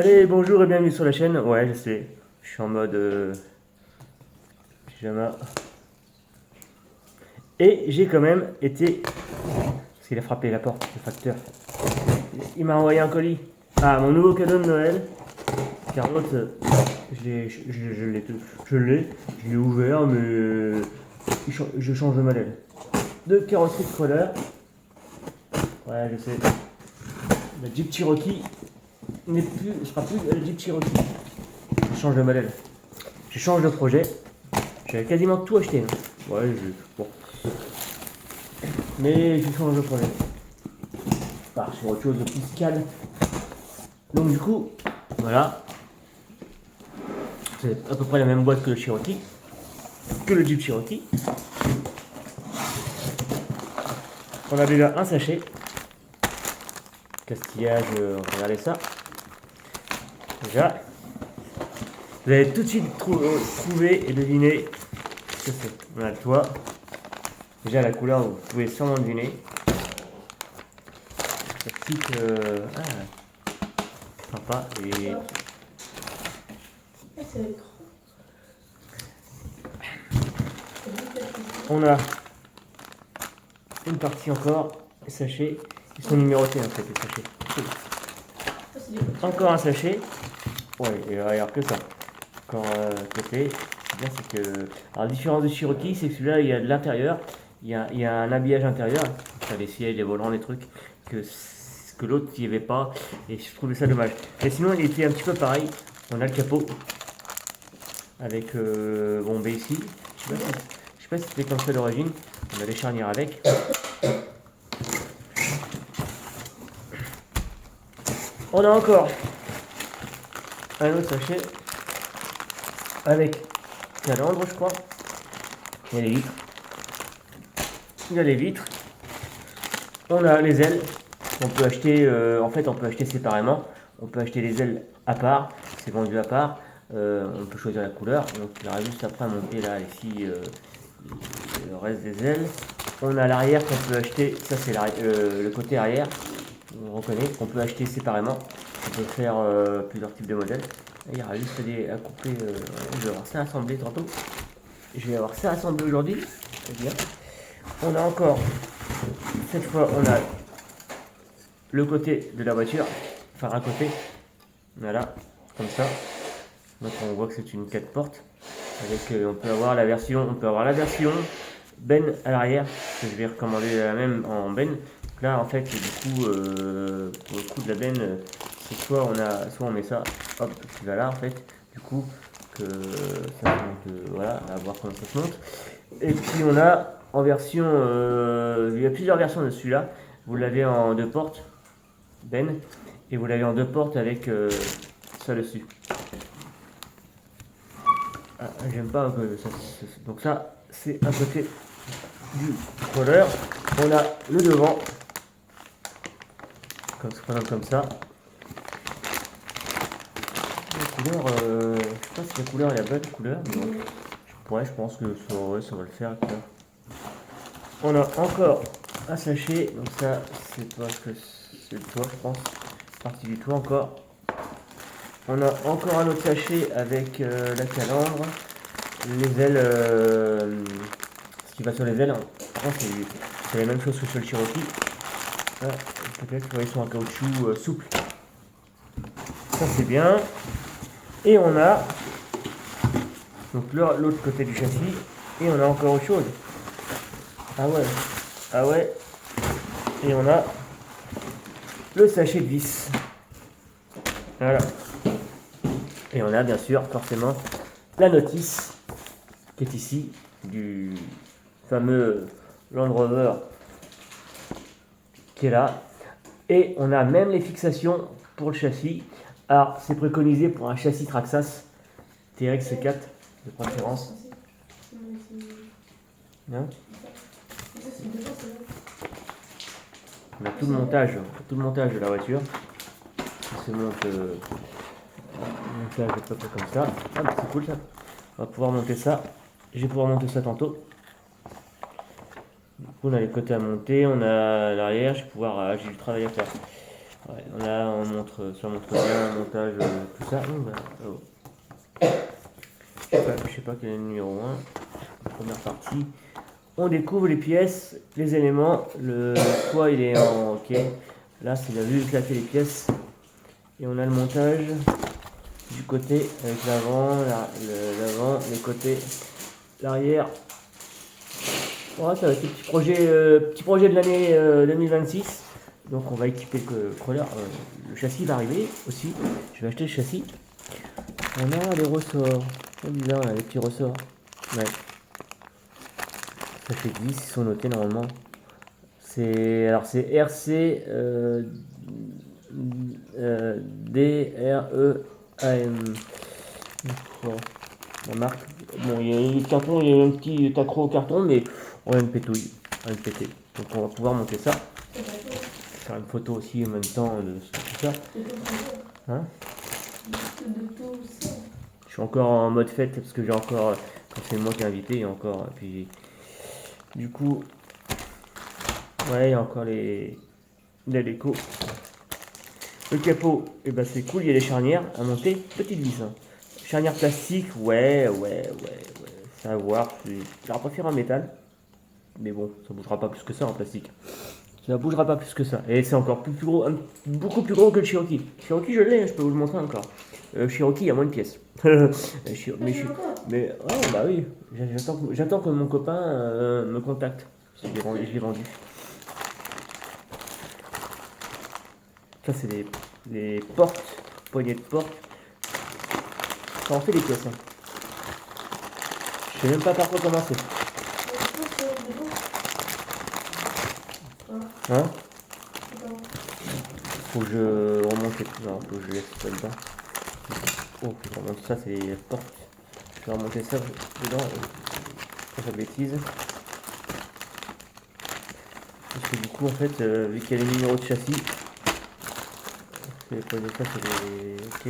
Allez, bonjour et bienvenue sur la chaîne. Ouais, je sais, je suis en mode pyjama. Et j'ai quand même été... Parce qu'il a frappé la porte, le facteur. Il m'a envoyé un colis. Ah, mon nouveau cadeau de Noël. Car l'autre, je l'ai ouvert, mais je change de modèle. De carrosserie de crawler. Ouais, je sais. La Jeep Cherokee ne sera plus la Jeep Cherokee. Je change de modèle. Je change de projet. J'avais quasiment tout acheté. Hein. Ouais, bon. Mais je change de projet. Je pars sur autre chose de plus calme. Donc du coup, voilà. C'est à peu près la même boîte que le Cherokee. Que le Jeep Cherokee. On a déjà un sachet. Castillage, regardez ça. Déjà. Vous allez tout de suite trouver et deviner ce que c'est. On a le toit. Déjà la couleur, vous pouvez sûrement deviner. Plastique, sympa et... On a une partie encore, les sachets. Ils sont numérotés en fait, les sachets. Encore un sachet. Ouais, et regarde que ça. Encore côté. C'est bien, c'est que. Alors, la différence du Cherokee, c'est que celui-là, il y a de l'intérieur. Il y a un habillage intérieur. T'as les sièges, les volants, les trucs. Que l'autre, il n'y avait pas. Et je trouvais ça dommage. Mais sinon, il était un petit peu pareil. On a le capot. Avec bombé ici. Je sais pas si c'était comme ça d'origine. On a les charnières avec. On a encore un autre sachet avec calandre, je crois. Il y a les vitres. Il y a les vitres. On a les ailes. On peut acheter, en fait, on peut acheter séparément. On peut acheter les ailes à part. C'est vendu à part. On peut choisir la couleur. Donc, il y aura juste après à monter là, ici, le reste des ailes. On a l'arrière qu'on peut acheter. Ça, c'est le côté arrière. On reconnaît qu'on peut acheter séparément. On peut faire plusieurs types de modèles. Il y aura juste à couper. Je vais avoir ça assemblé tantôt. Je vais avoir ça assemblé aujourd'hui. Bien. On a encore, cette fois, on a le côté de la voiture. Enfin, un côté. Voilà, comme ça. Donc on voit que c'est une 4 portes. Avec, on peut avoir la version Ben à l'arrière. Que je vais recommander la même en Ben. Donc là, en fait, du coup, pour le coup de la Ben, c'est soit on met ça, hop, qui va là, en fait. Du coup, que ça monte, voilà, à voir comment ça se monte. Et puis on a en version, il y a plusieurs versions de celui-là. Vous l'avez en 2 portes, Ben, et vous l'avez en 2 portes avec ça dessus. Ah, j'aime pas ça. Donc ça, c'est un côté du roller. On a le devant, comme ça. La couleur, je sais pas si la couleur est la bonne couleur, mais ouais, je pense que ça va le faire. On a encore un sachet, donc ça, c'est parce que c'est le toit, je pense. Partie du toit encore. On a encore un autre sachet avec la calandre, les ailes, ce qui va sur les ailes. C'est la même chose que sur le Cherokee. Ah, peut-être qu'ils sont en caoutchouc souple. Ça c'est bien. Et on a donc l'autre côté du châssis. Et on a encore autre chose. Ah ouais. Ah ouais. Et on a le sachet de vis. Voilà. Et on a bien sûr forcément la notice qui est ici du fameux Land Rover qui est là. Et on a même les fixations pour le châssis. Alors c'est préconisé pour un châssis Traxxas TRX C4 de préférence. Non, on a tout le montage de la voiture. Ça se monte montage à peu près comme ça. Ah bah c'est cool ça. On va pouvoir monter ça. Je vais pouvoir monter ça tantôt. Du coup on a les côtés à monter, on a l'arrière, j'ai du travail à faire. Ouais, là, ça montre bien le montage, tout ça. Je sais pas quel est le numéro 1. Première partie. On découvre les pièces, les éléments. Le toit, il est en OK. Là, c'est la vue éclater les pièces. Et on a le montage du côté avec l'avant, les côtés, l'arrière. Voilà, ça va être petit projet de l'année 2026. Donc on va équiper le crawler. Le châssis va arriver aussi. Je vais acheter le châssis. On a les ressorts. C'est bizarre, on a les petits ressorts. Ouais. Ça fait 10, ils sont notés normalement. C'est RC DREAM. Bon, la marque. Bon, il y a le carton, il y a un petit accro au carton, mais on vient de pétouille. On vient de péter. Donc on va pouvoir monter ça. Faire une photo aussi en même temps de tout ça. Hein? Je suis encore en mode fête parce que j'ai encore, quand c'est moi qui ai invité, encore, puis du coup, ouais, il y a encore les décos. Le capot, et ben c'est cool, il y a les charnières à monter, petite vis. Hein. Charnière plastique, ouais, ça va voir, j'aurais préféré en métal, mais bon, ça bougera pas plus que ça en plastique. Ça bougera pas plus que ça. Et c'est encore plus gros, beaucoup plus gros que le Cherokee. Cherokee, je l'ai, je peux vous le montrer encore. Cherokee, il y a moins de pièces. Mais oh, bah oui, j'attends que mon copain me contacte. Je l'ai vendu. Ça, c'est les portes, poignées de porte. Ça en fait des pièces. Hein. Je sais même pas par quoi commencer. Hein? Faut que je remonte les trucs. Faut que je laisse ça dedans. Oh, faut que je remonte ça, c'est les portes. Je vais remonter ça dedans. Pas de bêtises. Parce que du coup, en fait, vu qu'il y a les numéros de châssis, c'est les. Ok,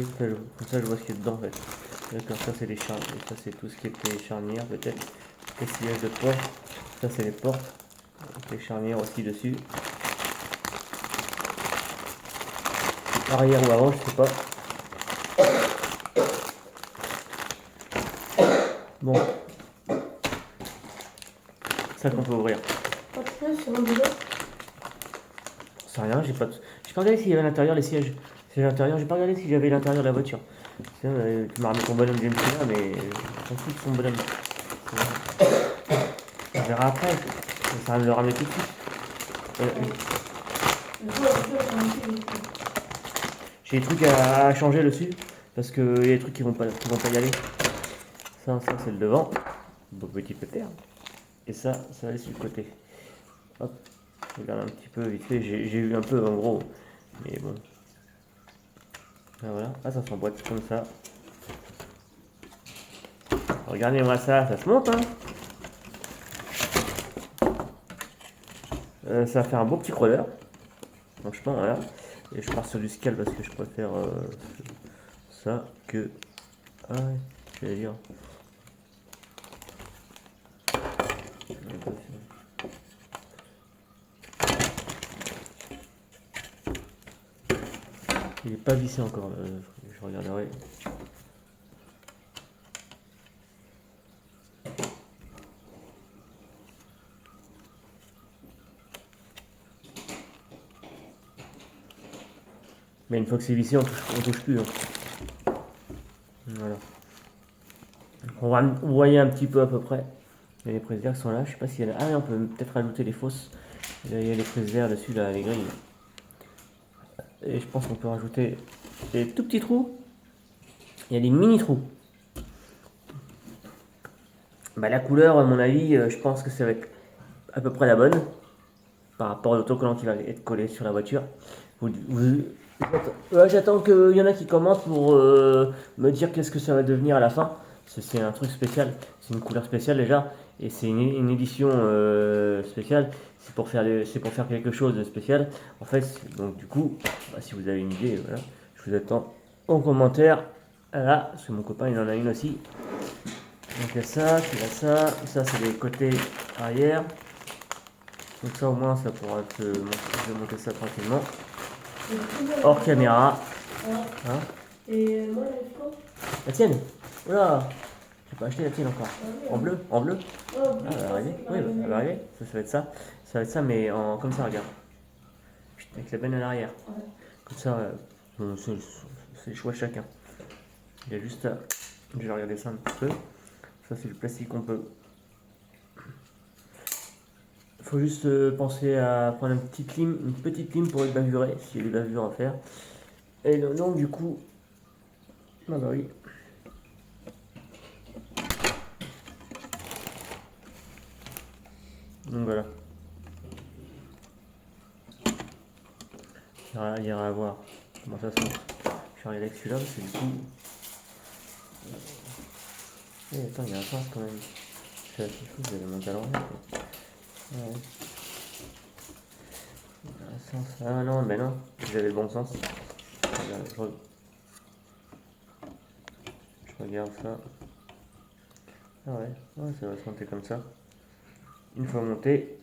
comme ça je vois ce qu'il y a dedans en fait. D'accord, ça c'est les charnières. Ça c'est tout ce qui est les charnières peut-être. Les sillages de porte. Ça c'est les portes. Avec les charnières aussi dessus. Arrière ou avant, je sais pas. Bon. Ça qu'on peut ouvrir. C'est rien, j'ai pas regardé s'il y avait à l'intérieur les sièges. C'est à l'intérieur, j'ai pas regardé si j'avais l'intérieur de la voiture. Tu m'as remis ton bonhomme James là, mais je m'en fous de son bonhomme. On verra après. Ça va me le ramener tout de suite. J'ai des trucs à changer dessus parce qu'il y a des trucs qui vont pas y aller. Ça c'est le devant, beau petit pépère. Et ça va aller sur le côté. Hop, je regarde un petit peu vite fait. J'ai vu un peu en gros, mais bon. Ah, voilà, ah ça s'emboîte comme ça. Regardez-moi ça se monte hein. Ça va faire un beau petit crawler. Franchement, voilà. Et je pars sur du scale parce que je préfère ça que. Ah ouais, je vais dire. Il n'est pas vissé encore, je regarderai. Mais une fois que c'est vissé, on touche plus. Hein. Voilà. On va voyez un petit peu à peu près. Il y a les prises d'air qui sont là. Je sais pas s'il y en a. Ah oui, on peut peut-être rajouter les fausses. Il y a les prises d'air dessus, là, les grilles. Et je pense qu'on peut rajouter des tout petits trous. Il y a des mini trous. Bah, la couleur, à mon avis, je pense que ça va être à peu près la bonne. Par rapport à l'autocollant qui va être collé sur la voiture. J'attends qu'il y en a qui commentent pour me dire qu'est-ce que ça va devenir à la fin. C'est un truc spécial, c'est une couleur spéciale déjà, et c'est une édition spéciale. C'est pour faire quelque chose de spécial. En fait, donc du coup, bah, si vous avez une idée, voilà, je vous attends en commentaire. Là, parce que mon copain il en a une aussi. Donc il y a ça, ça c'est les côtés arrière. Donc ça au moins ça pourra se monter ça tranquillement. hors caméra. Voilà. Hein. Et moi, j'avais quoi? La tienne. Oula, j'ai pas acheté la tienne encore. En bleu, en bleu. Oh, Ah, elle va arriver. Oui, elle va arriver. Ça va être ça. Ça va être ça, mais en comme ça, regarde. Putain, avec la benne à l'arrière. Ouais. Comme ça, bon, c'est le choix de chacun. Il y a juste à... Je vais regarder ça un petit peu. Ça, c'est le plastique qu'on peut. Il faut juste penser à prendre une petite lime pour être bavuré, s'il y a des bavures à faire. Et donc, du coup. Ah bah oui. Donc voilà. Il y aura à voir comment ça se monte. Je vais regarder avec celui-là parce que du coup. Eh, attends, il y a un sens quand même. Je suis assez fou, j'avais monté à l'envers. Ouais. Il y a un sens. Ah non, ben non, j'avais le bon sens. Regarde, je regarde ça. Ah ouais, ça va se monter comme ça. Une fois monté.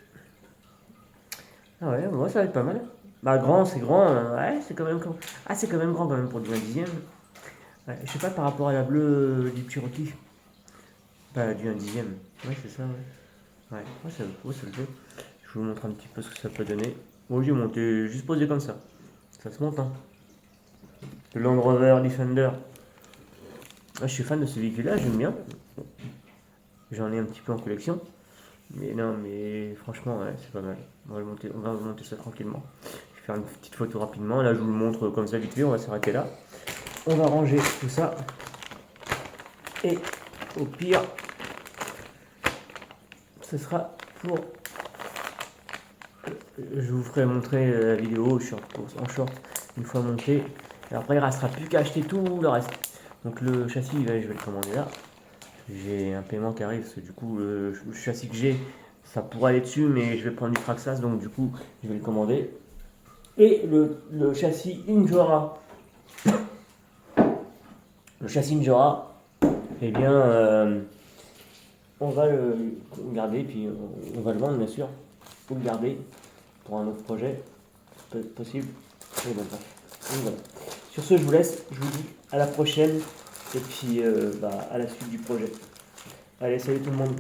Ah ouais, moi ça va être pas mal. Bah grand, c'est grand, ouais, c'est quand même grand. Ah c'est quand même grand quand même pour du 1 dixième. Ouais, je sais pas par rapport à la bleue du Cherokee. Pas du 1 dixième. Ouais c'est ça, ouais. Ouais, ça le fait. Je vous montre un petit peu ce que ça peut donner. Bon j'ai monté juste posé comme ça. Ça se monte hein. Le Land Rover Defender. Ah, je suis fan de ce véhicule là, j'aime bien. J'en ai un petit peu en collection. Mais non, mais franchement, ouais, c'est pas mal. On va monter ça tranquillement. Je vais faire une petite photo rapidement. Là, je vous le montre comme ça vite fait. On va s'arrêter là. On va ranger tout ça. Et au pire, ce sera pour. Je vous ferai montrer la vidéo en short une fois monté. Et après, il ne restera plus qu'à acheter tout le reste. Donc, le châssis, je vais le commander là. J'ai un paiement qui arrive, parce que du coup, le châssis que j'ai, ça pourrait aller dessus, mais je vais prendre du Traxxas, donc du coup, je vais le commander. Et le châssis Injora, eh bien, on va le garder, puis on va le vendre, bien sûr, ou le garder pour un autre projet, ça peut être possible. Et donc, voilà. Sur ce, je vous laisse, je vous dis à la prochaine, et puis à la suite du projet. Allez, salut tout le monde.